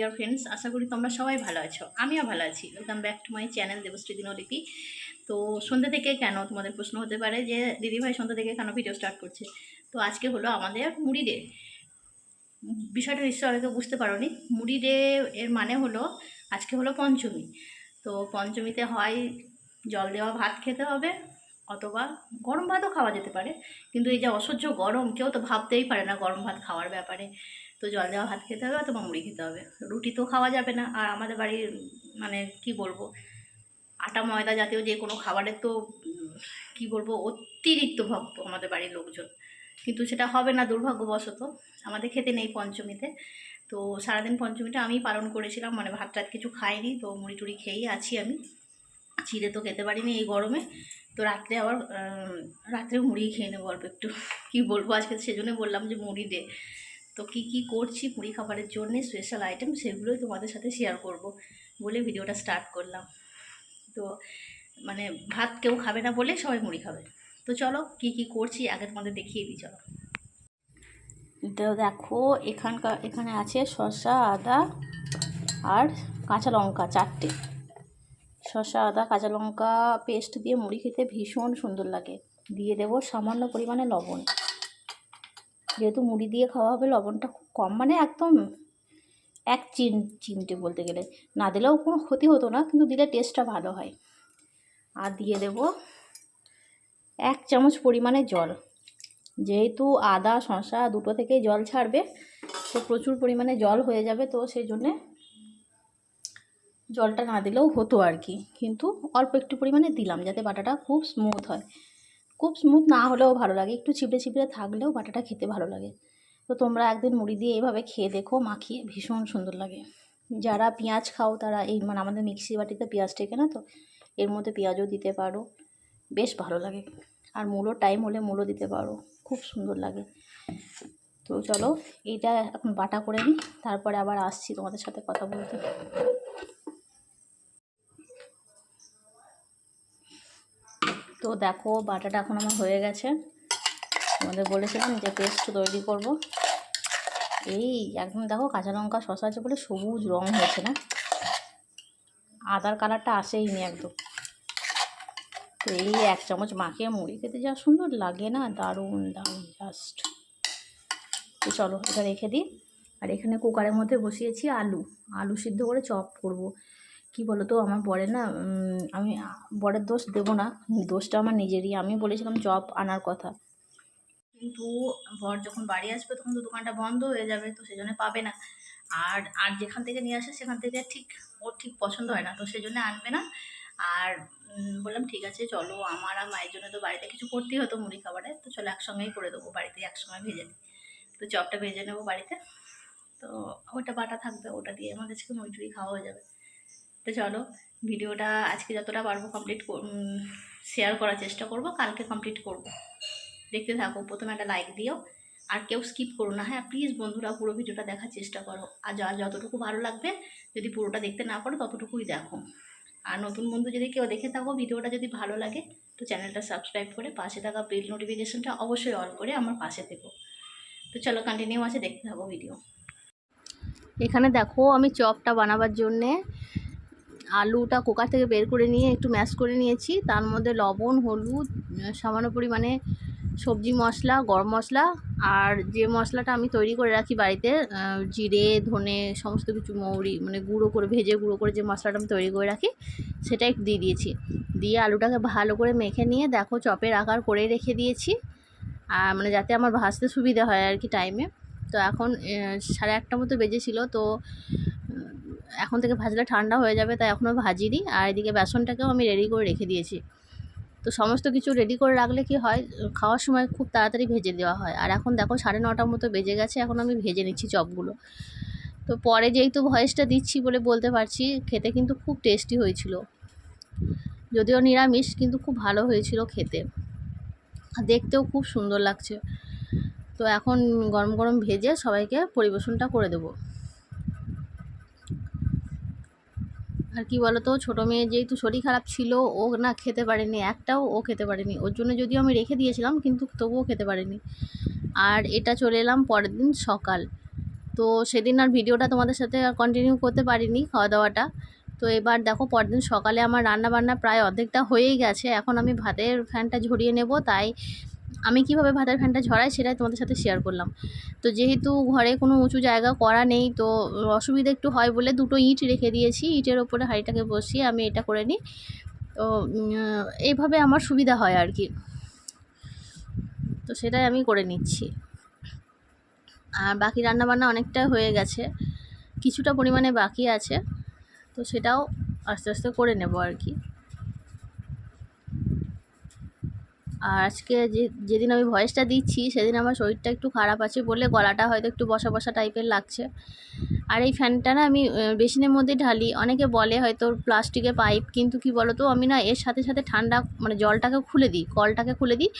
Dear friends, আশা করি তোমরা সবাই ভালো আছো। আমিও ভালো আছি। Welcome back to my channel Debashree Dinlipi. তো সন্ধ্যা থেকে কেন তোমাদের প্রশ্ন হতে পারে যে দিদিভাই সন্ধ্যা থেকে কেন ভিডিও স্টার্ট করছে। তো আজকে হলো আমাদের মুড়ি ডে। বিষয়টা নিশ্চয়ই অনেকে বুঝতে পারোনি। মুড়ি ডে এর মানে হলো আজকে হলো পঞ্চমী। তো পঞ্চমীতে হয় জল দেওয়া ভাত খেতে হবে, অথবা গরম ভাতও খাওয়া যেতে পারে, কিন্তু এই যে অসহ্য গরম, কেউ তো ভাবতেই পারে না গরম ভাত খাওয়ার ব্যাপারে। তো জল দেওয়া ভাত খেতে হবে অথবা মুড়ি খেতে হবে, রুটি তো খাওয়া যাবে না। আর আমাদের বাড়ির মানে কি বলবো, আটা ময়দা জাতীয় যে কোনো খাবারের তো কি বলবো অতিরিক্ত ভক্ত আমাদের বাড়ির লোকজন, কিন্তু সেটা হবে না দুর্ভাগ্যবশত। আমাদের খেতে নেই পঞ্চমীতে। তো সারাদিন পঞ্চমীটা আমি পালন করেছিলাম, মানে ভাত টাত কিছু খাইনি, তো মুড়ি টুড়ি খেয়েই আছি আমি। চিড়ে তো খেতে পারিনি এই গরমে। তো রাত্রে আবার রাত্রেও মুড়ি খেয়ে নেবো অল্প একটু। কী বলবো, আজকে সেজন্য বললাম যে মুড়ি দে। তো কী করছি মুড়ি খাবারের জন্য স্পেশাল আইটেম, সেগুলোই তোমাদের সাথে শেয়ার করব বলে ভিডিওটা স্টার্ট করলাম। তো মানে ভাত কেউ খাবে না বলে সবাই মুড়ি খাবে। তো চলো কী করছি আগে তোমাদের দেখিয়ে দিই, চলো। তো দেখো এখানে আছে শসা, আদা আর কাঁচা লঙ্কা, 4টে। শসা, আদা, কাঁচা লঙ্কা পেস্ট দিয়ে মুড়ি খেতে ভীষণ সুন্দর লাগে। দিয়ে দেবো সামান্য পরিমাণে লবণ, যেহেতু মুড়ি দিয়ে খাওয়া হবে লবণটা খুব কম, মানে একদম এক চিমটে বলতে গেলে। না দিলেও কোনো ক্ষতি হতো না, কিন্তু দিলে টেস্টটা ভালো হয়। আর দিয়ে দেব 1 চামচ পরিমাণে জল। যেহেতু আদা শসা দুটো থেকেই জল ছাড়বে, তো প্রচুর পরিমাণে জল হয়ে যাবে, তো সেই জন্যে জলটা না দিলেও হতো আর কি, কিন্তু অল্প একটু পরিমাণে দিলাম যাতে বাটাটা খুব স্মুথ হয়। খুব স্মুথ না হলেও ভালো লাগে, একটু চিপড়ে চিপড়ে থাকলেও বাটাটা খেতে ভালো লাগে। তো তোমরা একদিন মুড়ি দিয়ে এইভাবে খেয়ে দেখো, মাখিয়ে ভীষণ সুন্দর লাগে। যারা পেঁয়াজ খাও তারা এই মানে আমাদের মিক্সি বাটিতে পেঁয়াজ টেকে না, তো এর মধ্যে পেঁয়াজও দিতে পারো, বেশ ভালো লাগে। আর মূলো টাইম হলে মূলো দিতে পারো, খুব সুন্দর লাগে। তো চলো এইটা এখন বাটা করে নিই, তারপরে আবার আসছি তোমাদের সাথে কথা বলতে। তো দেখো বাটাটা এখন আমার হয়ে গেছে। তোমাদের বলেছিলাম যে পেস্ট তৈরি করব। এই একদম দেখো কাঁচা লঙ্কা শসা আছে বলে সবুজ রং হয়েছে না, আদার কালারটা আসেইনি একদম। তো এই 1 চামচ মাখিয়ে মুড়ি খেতে যা সুন্দর লাগে না, দারুণ দারুণ জাস্ট। তো চলো এটা রেখে দিই। আর এখানে কুকারের মধ্যে বসিয়েছি আলু সিদ্ধ করে চপ করব। কি বলো তো, আমার বরের না আমি বরের দোষ দেবো না, দোষটা আমার নিজেরই। আমি বলেছিলাম চপ আনার কথা, কিন্তু বর যখন বাড়ি আসবে তখন তো দোকানটা বন্ধ হয়ে যাবে, তো সেই জন্য পাবে না। আর আর যেখান থেকে নিয়ে আসে সেখান থেকে ওর ঠিক পছন্দ হয় না, তো সেই জন্য আনবে না। আর বললাম ঠিক আছে চলো, আমার আর মায়ের জন্য তো বাড়িতে কিছু করতেই হতো মুড়ি খাবারে, তো চলো একসঙ্গেই করে দেবো, বাড়িতে একসঙ্গে ভেজে নিই। তো চপটা ভেজে নেবো বাড়িতে, তো ওটা বাটা থাকবে, ওটা দিয়ে আমাদের আজকে মুড়ি টুড়ি খাওয়া হয়ে যাবে। তো চলো ভিডিওটা আজকে যতটা পারবো শেয়ার করার চেষ্টা করব, কালকে কমপ্লিট করব। দেখতে থাকো, প্রথমে একটা লাইক দিও, আর কেউ স্কিপ করো না, হ্যাঁ প্লিজ বন্ধুরা, পুরো ভিডিওটা দেখার চেষ্টা করো। আর যতটুকু ভালো লাগবে, যদি পুরোটা দেখতে না পারো ততটুকুই দেখো। আর নতুন বন্ধু যদি কেউ দেখে থাকো, ভিডিওটা যদি ভালো লাগে তো চ্যানেলটা সাবস্ক্রাইব করে পাশে থাকা বেল নোটিফিকেশনটা অবশ্যই অন করে আমার পাশে থেকো। তো চলো কন্টিনিউ আছে, দেখতে থাকো ভিডিও। এখানে দেখো আমি চপটা বানাবার জন্যে আলুটা কুকার থেকে বের করে নিয়ে একটু ম্যাশ করে নিয়েছি, তার মধ্যে লবণ, হলুদ, সামান্য পরিমাণে সবজি মশলা, গরম মশলা, আর যে মশলাটা আমি তৈরি করে রাখি বাড়িতে, জিরে ধনে সমস্ত কিছু, মৌরি মানে গুঁড়ো করে ভেজে গুঁড়ো করে যে মশলাটা আমি তৈরি করে রাখি সেটা একটু দিয়ে দিয়েছি। দিয়ে আলুটাকে ভালো করে মেখে নিয়ে দেখো চপের আকার করে রেখে দিয়েছি, আর মানে যাতে আমার ভাজতে সুবিধা হয় আর কি টাইমে। তো এখন 1:30 মতো বেজেছিল, তো এখন থেকে ভাজলে ঠান্ডা হয়ে যাবে, তাই এখনও ভাজিনি। আর এদিকে বেসনটাকেও আমি রেডি করে রেখে দিয়েছি। তো সমস্ত কিছু রেডি করে রাখলে কি হয়, খাওয়ার সময় খুব তাড়াতাড়ি ভেজে দেওয়া হয়। আর এখন দেখো 9:30 মতো বেজে গেছে, এখন আমি ভেজে নিচ্ছি চপগুলো। তো পরে যেহেতু ভয়েসটা দিচ্ছি বলে বলতে পারছি, খেতে কিন্তু খুব টেস্টি হয়েছিল, যদিও নিরামিষ কিন্তু খুব ভালো হয়েছিল খেতে, আর দেখতেও খুব সুন্দর লাগছে। তো এখন গরম গরম ভেজে সবাইকে পরিবেশনটা করে দেবো। আর কি বলো তো, ছোটো মেয়ে যেহেতু শরীর খারাপ ছিল, ও না খেতে পারেনি, একটাও ও খেতে পারেনি। ওর জন্য যদিও আমি রেখে দিয়েছিলাম, কিন্তু তবুও খেতে পারেনি। আর এটা চলে এলাম পরের দিন সকাল। তো তো সেদিন আর ভিডিওটা তোমাদের সাথে কন্টিনিউ করতে পারিনি খাওয়া দাওয়াটা। তো এবার দেখো পরদিন সকালে আমার রান্না বান্না প্রায় অর্ধেকটা হয়েই গেছে। এখন আমি ভাতের ফ্যানটা ঝরিয়ে নেব, তাই আমি কিভাবে ভাতের ফ্যানটা ঝরাই সেটাই তোমাদের সাথে শেয়ার করলাম। তো যেহেতু ঘরে কোনো উঁচু জায়গা করা নেই, তো অসুবিধা একটু হয় বলে দুটো ইট রেখে দিয়েছি, ইটের ওপরে হাঁড়িটাকে বসিয়ে আমি এটা করে নিই। তো এইভাবে আমার সুবিধা হয় আর কি, তো সেটাই আমি করে নিচ্ছি। আর বাকি রান্নাবান্না অনেকটা হয়ে গেছে, কিছুটা পরিমাণে বাকি আছে, তো সেটাও আস্তে আস্তে করে নেব আর কি। আর আজকে যেদিন আমি ভয়েসটা দিচ্ছি সেদিন আমার শরীরটা একটু খারাপ আছে বলে গলাটা হয়তো একটু বসা বসা টাইপের লাগছে। আর এই ফ্যানটা না আমি বেসিনের মধ্যে ঢালি, অনেকে বলে হয়তো প্লাস্টিকের পাইপ, কিন্তু কি বলো তো, আমি না এর সাথে সাথে ঠান্ডা মানে জলটাকে খুলে দিই, কলটাকে খুলে দিই,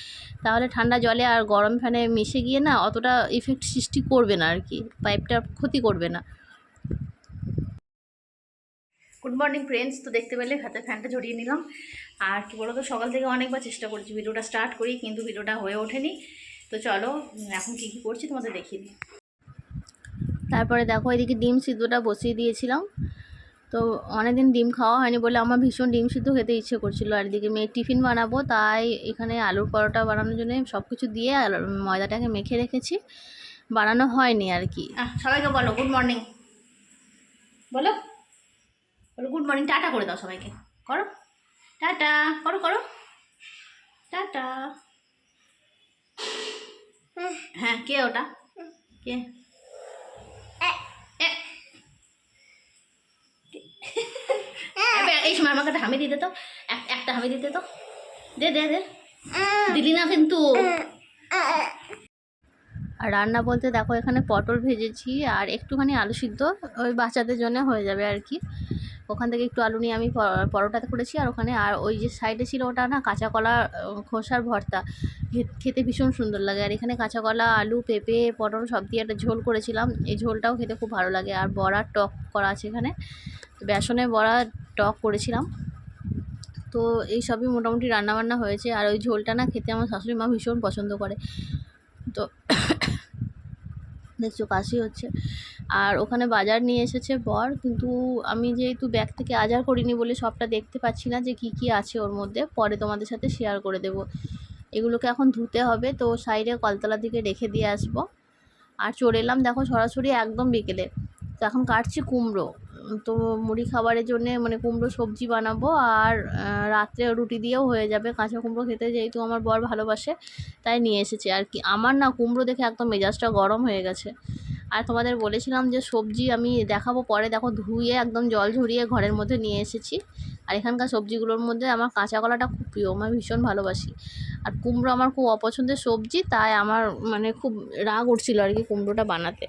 তাহলে ঠান্ডা জলে আর গরম ফ্যানে মিশে গিয়ে না অতটা ইফেক্ট সৃষ্টি করবে না আর কি, পাইপটা ক্ষতি করবে না। গুড মর্নিং ফ্রেন্ডস, তো দেখতে পেলে হাতের ফ্যানটা ঝরিয়ে নিলাম। আর কি বলো তো, সকাল থেকে অনেকবার চেষ্টা করছি ভিডিওটা স্টার্ট করি, কিন্তু ভিডিওটা হয়ে ওঠেনি। তো চলো এখন কী কী করছি তোমাদের দেখিয়ে দিই। তারপরে দেখো এদিকে ডিম সিদ্ধটা বসিয়ে দিয়েছিলাম। তো অনেকদিন ডিম খাওয়া হয়নি বলে আমার ভীষণ ডিম সিদ্ধ খেতে ইচ্ছে করছিলো। আর এদিকে মেয়ের টিফিন বানাবো, তাই এখানে আলুর পরোটা বানানোর জন্য সব কিছু দিয়ে ময়দাটাকে মেখে রেখেছি, বানানো হয়নি আর কি। সবাইকে বলো গুড মর্নিং, বলো বলো গুড মর্নিং, টাটা করে দাও সবাইকে, করো টাটা, করো করো টাটা। হ্যাঁ, কে ওটা, কে? এই সময় আমাকে একটা হামি দিতে তো, একটা হামি দিতে তো, দে দে দে, দিলি না কিন্তু। আর রান্না বলতে দেখো এখানে পটল ভেজেছি আর একটুখানি আলু সিদ্ধ, ওই বাচ্চাদের জন্য হয়ে যাবে আর কি। ওখান থেকে একটু আলু নিয়ে আমি পরোটাতে করেছি। আর ওখানে আর ওই যে সাইডে ছিল ওটা না কাঁচা কলা খোসার ভর্তা, খেতে ভীষণ সুন্দর লাগে। আর এখানে কাঁচা কলা, আলু, পেঁপে, পটল সব দিয়ে একটা ঝোল করেছিলাম, এই ঝোলটাও খেতে খুব ভালো লাগে। আর বড়ার টক করা আছে এখানে, বেসনে বড়া টক করেছিলাম। তো এই সবই মোটামুটি রান্নাবান্না হয়েছে। আর ওই ঝোলটা না খেতে আমার শাশুড়ি মা ভীষণ পছন্দ করে। তো দেখছো কাশি হচ্ছে। আর ওখানে বাজার নিয়ে এসেছে বর, কিন্তু আমি যেহেতু ব্যাগ থেকে আজার করিনি বলে সবটা দেখতে পাচ্ছি না যে কি কি আছে ওর মধ্যে, পরে তোমাদের সাথে শেয়ার করে দেব। এগুলোকে এখন ধুতে হবে, তো সাইডে কলতলার দিকে রেখে দিয়ে আসবো। আর চলে এলাম দেখো সরাসরি একদম বিকেলে। তো এখন কাটছি কুমড়ো, তো মুড়ি খাবারের জন্যে মানে কুমড়ো সবজি বানাবো। আর রাত্রে রুটি দিয়েও হয়ে যাবে, কাঁচা কুমড়ো খেতে যেহেতু আমার বর ভালোবাসে তাই নিয়ে এসেছে আর কি। আমার না কুমড়ো দেখে একদম মেজাজটা গরম হয়ে গেছে। আর তোমাদের বলেছিলাম যে সবজি আমি দেখাবো পরে, দেখো ধুয়ে একদম জল ঝরিয়ে ঘরের মধ্যে নিয়ে এসেছি। আর এখানকার সবজিগুলোর মধ্যে আমার কাঁচা কলাটা খুব প্রিয়, আমি ভীষণ ভালোবাসি। আর কুমড়ো আমার খুব অপছন্দের সবজি, তাই আমার মানে খুব রাগ উঠছিল আর কি কুমড়োটা বানাতে।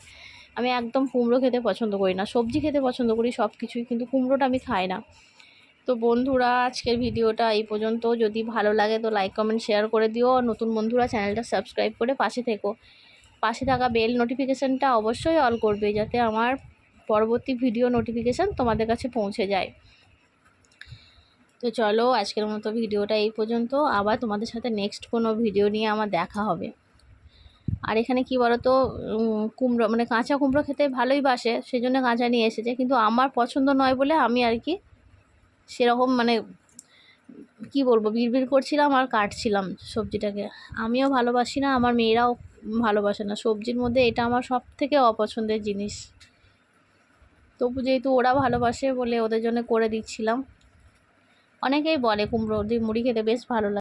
আমি একদম কুমড়ো খেতে পছন্দ করি না, সবজি খেতে পছন্দ করি সব কিছুই, কিন্তু কুমড়োটা আমি খাই না। তো বন্ধুরা আজকের ভিডিওটা এই পর্যন্ত, যদি ভালো লাগে তো লাইক কমেন্ট শেয়ার করে দিও। নতুন বন্ধুরা চ্যানেলটা সাবস্ক্রাইব করে পাশে থেকো, পাশে থাকা বেল নোটিফিকেশানটা অবশ্যই অল করবে, যাতে আমার পরবর্তী ভিডিও নোটিফিকেশান তোমাদের কাছে পৌঁছে যায়। তো চলো আজকের মতো ভিডিওটা এই পর্যন্ত, আবার তোমাদের সাথে নেক্সট কোনো ভিডিও নিয়ে আমার দেখা হবে। আর এখানে কি বলো তো, কুমড়ো মানে কাঁচা কুমড়ো খেতে ভালোই বাসে, সেই জন্য কাঁচা নিয়ে এসেছে, কিন্তু আমার পছন্দ নয় বলে আমি আর কি সেরকম মানে কি বলবো বিড়বিড় করছিলাম আর কাটছিলাম সবজিটাকে। আমিও ভালোবাসি না, আমার মেয়েরাও ভালোবাসে না, সবজির মধ্যে এটা আমার সব থেকে অপছন্দের জিনিস। তবু যেহেতু ওরা ভালোবাসে বলে ওদের জন্য করে দিচ্ছিলাম। অনেকেই বলে কুমড়ো দিয়ে মুড়ি খেতে বেশ ভালো লাগে।